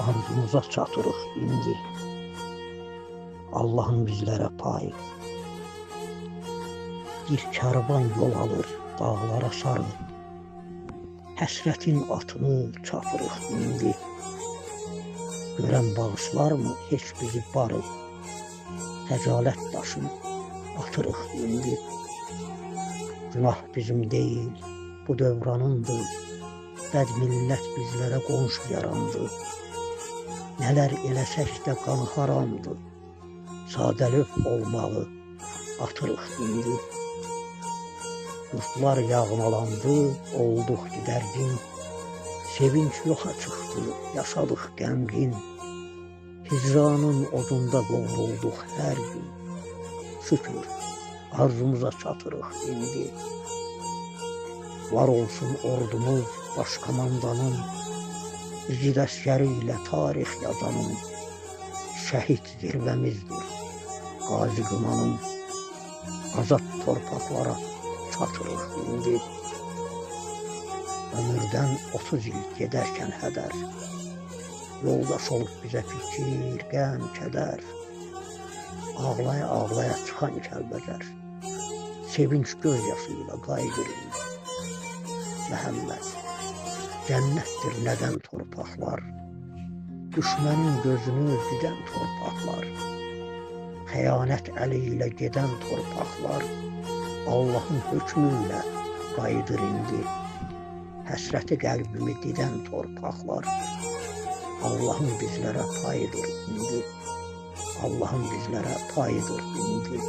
Arzumuza çatırıq indi. Allah'ın bizlərə payı. Bir kərvan yol alır dağlara sarı. Həsrətin atını çapırıq indi. Görən bağışlarmı heç bizi barı? Xəcalət daşını atırıq indi. Günah bizim deyil, bu dövranındır. Bəd millət bizlərə qonşu yarandı. Nələr eləsək də qanı haramdır. Sadəlöv olmağı atırıq indi. Yurtlar yağmalandı, olduq gidərgin. Sevinç yoxa çıxdı, yaşadıq qəmgin. Hicranın odunda qovrulduq hər gün. Şükür, arzumuza çatırıq indi. Var olsun ordumuz, baş komandanın, igid əskəri ilə tarix yazanın. Şəhid zirvəmizdir, Qazi Qımanın. Azad torpaqlara çatırıq indi. Ömürdən 30 il gedərkən hədər, yoldaş olub bizə fikir, qəm, kədər. Ağlaya ağlaya çıxan Kəlbəcər, sevinç göz yaşıyla qayğırır. Məhəmməd, cənnətdir nədən torpaqlar, düşmənin gözünü didən torpaqlar. Xəyanət əli ilə gedən torpaqlar, Allahın hökmü ilə qayıdır indi. Həsrəti qəlbimi didən torpaqlar, Allahın bizlərə payıdır indi. Allahın bizlərə payıdır indi.